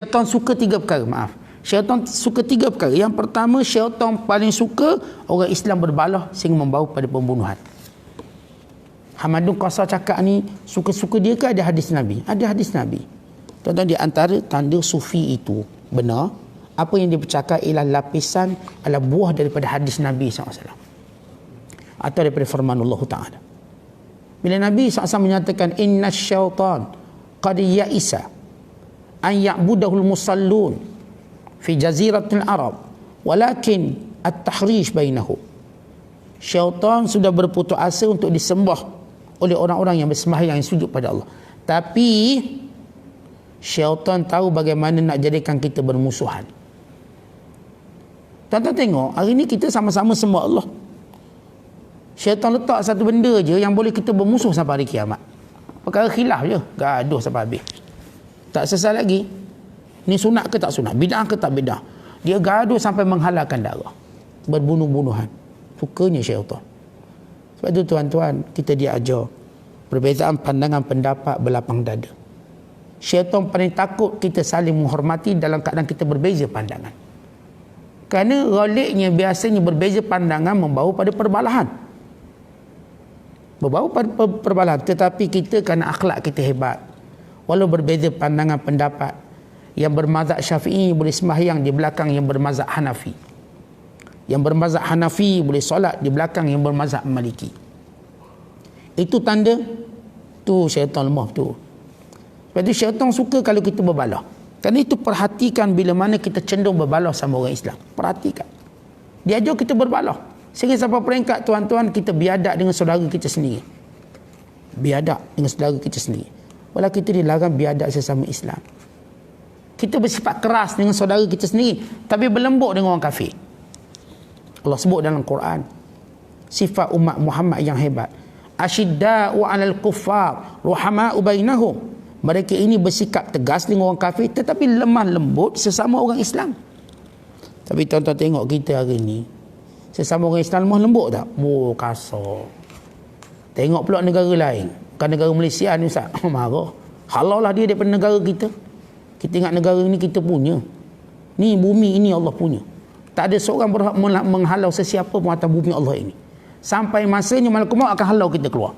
Syaitan suka tiga perkara, maaf. Syaitan suka tiga perkara. Yang pertama, syaitan paling suka orang Islam berbalah sehingga membawa pada pembunuhan. Hamadun Qasar cakap ni, suka-suka dia ke ada hadis Nabi? Ada hadis Nabi. Tuan-tuan, di antara tanda sufi itu benar, apa yang dia bercakap ialah lapisan, adalah buah daripada hadis Nabi SAW. Atau daripada firman Allah Ta'ala. Bila Nabi SAW menyatakan, Inna syaitan qad ya'isa an ya'budahul musallun fi jaziratul Arab walakin at-tahrish bainahu. Syaitan sudah berputus asa untuk disembah oleh orang-orang yang bersembahyang, yang sujud pada Allah. Tapi syaitan tahu bagaimana nak jadikan kita bermusuhan. Tuan-tuan tengok, hari ni kita sama-sama sembah Allah. Syaitan letak satu benda je yang boleh kita bermusuh sampai hari kiamat. Perkara khilaf je, gaduh sampai habis. Tak selesai lagi. Ni sunat ke tak sunat? Bid'ah ke tak bid'ah? Dia gaduh sampai menghalalkan darah. Berbunuh-bunuhan. Sukanya syaitan. Sebab itu tuan-tuan, kita diajar perbezaan pandangan pendapat berlapang dada. Syaitan paling takut kita saling menghormati dalam keadaan kita berbeza pandangan. Kerana ghaliknya biasanya berbeza pandangan membawa pada perbalahan. Membawa pada perbalahan. Tetapi kita kerana akhlak kita hebat, walau berbeza pandangan pendapat, yang bermazhab Syafi'i boleh sembahyang di belakang yang bermazhab Hanafi. Yang bermazhab Hanafi boleh solat di belakang yang bermazhab Maliki. Itu tanda tu syaitan lemah tu. Sebab itu syaitan suka kalau kita berbalah. Kerana itu perhatikan bila mana kita cenderung berbalah sama orang Islam. Perhatikan. Dia ajar kita berbalah. Sehingga sampai peringkat tuan-tuan kita biadab dengan saudara kita sendiri. Biadab dengan saudara kita sendiri. Walau kita dilarang biadab sesama Islam. Kita bersifat keras dengan saudara kita sendiri, tapi berlembut dengan orang kafir. Allah sebut dalam Quran sifat umat Muhammad yang hebat. Asyidda'u 'alal kuffar ruhama'u bainahum. Mereka ini bersikap tegas dengan orang kafir tetapi lemah lembut sesama orang Islam. Tapi tuan-tuan tengok kita hari ni, sesama orang Islam lemah lembut tak? Kasar. Tengok pula negara lain. Bukan negara Malaysia ni Ustaz. Marah. Halau lah dia daripada negara kita. Kita ingat negara ini kita punya. Ni bumi ini Allah punya. Tak ada seorang berhak menghalau sesiapa pun atas bumi Allah ini. Sampai masanya malaikat maut akan halau kita keluar.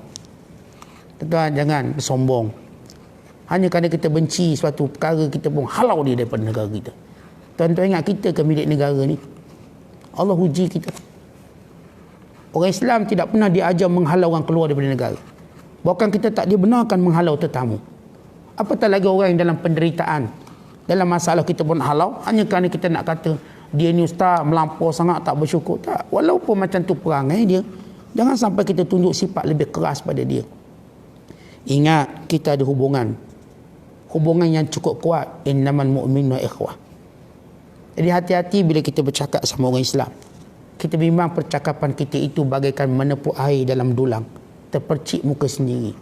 Tuan-tuan, jangan bersombong. Hanya kerana kita benci suatu perkara, kita pun halau dia daripada negara kita. Tuan-tuan ingat kita ke milik negara ni? Allah uji kita. Orang Islam tidak pernah diajar menghalau orang keluar daripada negara. Bahkan kita tak dibenarkan menghalau tetamu. Apatah lagi orang yang dalam penderitaan, dalam masalah kita pun halau, hanya kerana kita nak kata dia ni ustaz melampau sangat, tak bersyukur. Tak. Walaupun macam tu perangai dia, jangan sampai kita tunjuk sifat lebih keras pada dia. Ingat, kita ada hubungan yang cukup kuat. Innamal mu'minuna ikhwah. Jadi hati-hati bila kita bercakap sama orang Islam. Kita bimbang percakapan kita itu bagaikan menepuk air dalam dulang, terpercik muka sendiri.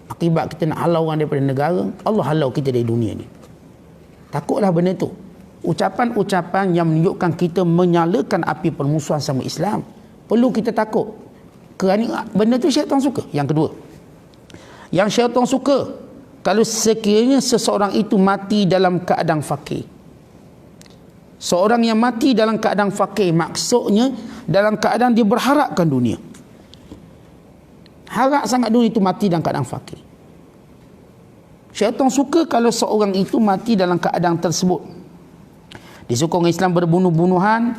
Akibat kita nak halau orang daripada negara, Allah halau kita dari dunia ni. Takutlah benda tu. Ucapan-ucapan yang menunjukkan kita menyalakan api permusuhan sama Islam, perlu kita takut. Kerana benda tu syaitan suka. Yang kedua, yang syaitan suka, kalau sekiranya seseorang itu mati dalam keadaan fakir. Seorang yang mati dalam keadaan fakir, maksudnya dalam keadaan dia berharapkan dunia. Harap sangat dunia itu mati dalam keadaan fakir. Syaitan suka kalau seorang itu mati dalam keadaan tersebut. Disuka orang Islam berbunuh-bunuhan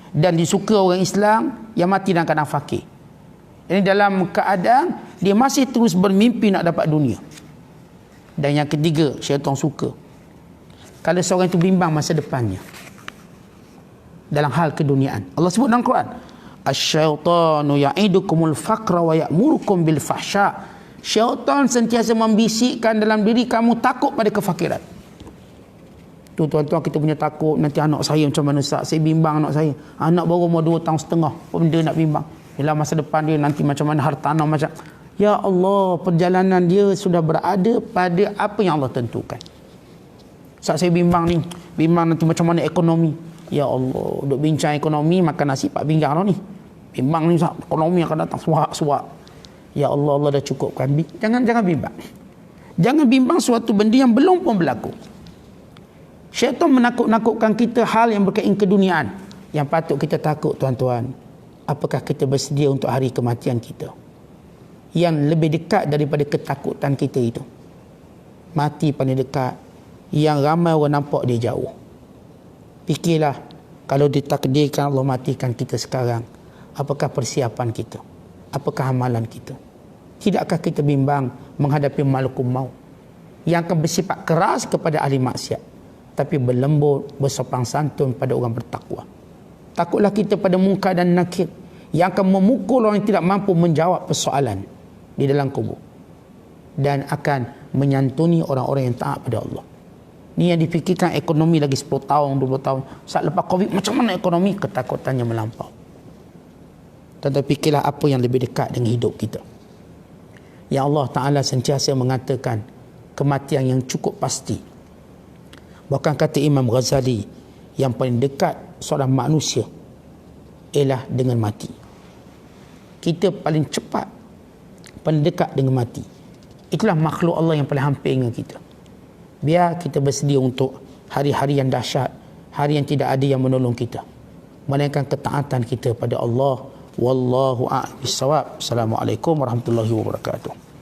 dan disuka orang Islam yang mati dalam keadaan fakir. Ini dalam keadaan dia masih terus bermimpi nak dapat dunia. Dan yang ketiga, syaitan suka kalau seorang itu bimbang masa depannya dalam hal keduniaan. Allah sebut dalam Quran, asyaitanu ya'idukumul faqra wa ya'murukum bil fahsya. Syaitan sentiasa membisikkan dalam diri kamu takut pada kefakiran. Tu tuan-tuan, kita punya takut nanti anak saya macam mana Ustaz? Saya bimbang anak saya. Anak baru umur 2 tahun setengah, apa benda nak bimbang? Bila masa depan dia nanti macam mana, hartanah macam. Ya Allah, perjalanan dia sudah berada pada apa yang Allah tentukan. Ustaz, saya bimbang ni, bimbang nanti macam mana ekonomi. Ya Allah, duk bincang ekonomi, makan nasi pak pinggang lah ni. Bimbang ni Ustaz, ekonomi akan datang suak-suak. Ya Allah, Allah dah cukupkan. Jangan bimbang. Jangan bimbang suatu benda yang belum pun berlaku. Syaitan menakut-nakutkan kita hal yang berkaitan keduniaan. Yang patut kita takut, tuan-tuan, apakah kita bersedia untuk hari kematian kita? Yang lebih dekat daripada ketakutan kita itu, mati paling dekat. Yang ramai orang nampak dia jauh. Fikirlah, kalau ditakdirkan Allah matikan kita sekarang, apakah persiapan kita? Apakah amalan kita? Tidakkah kita bimbang menghadapi malakul maut yang akan bersifat keras kepada ahli maksiat, tapi berlembut, bersopan santun pada orang bertakwa? Takutlah kita pada munkar dan nakir yang akan memukul orang yang tidak mampu menjawab persoalan di dalam kubur, dan akan menyantuni orang-orang yang taat pada Allah. Ni yang difikirkan ekonomi lagi 10 tahun, 20 tahun. Saat lepas Covid, macam mana ekonomi? Ketakutannya melampau. Tetapi fikirlah apa yang lebih dekat dengan hidup kita. Ya Allah Ta'ala sentiasa mengatakan kematian yang cukup pasti. Bahkan kata Imam Ghazali, yang paling dekat seorang manusia ialah dengan mati. Kita paling cepat, paling dekat dengan mati. Itulah makhluk Allah yang paling hampir dengan kita. Biar kita bersedia untuk hari-hari yang dahsyat, hari yang tidak ada yang menolong kita, melainkan ketaatan kita pada Allah. Wallahu a'lam bissawab. Assalamualaikum warahmatullahi wabarakatuh.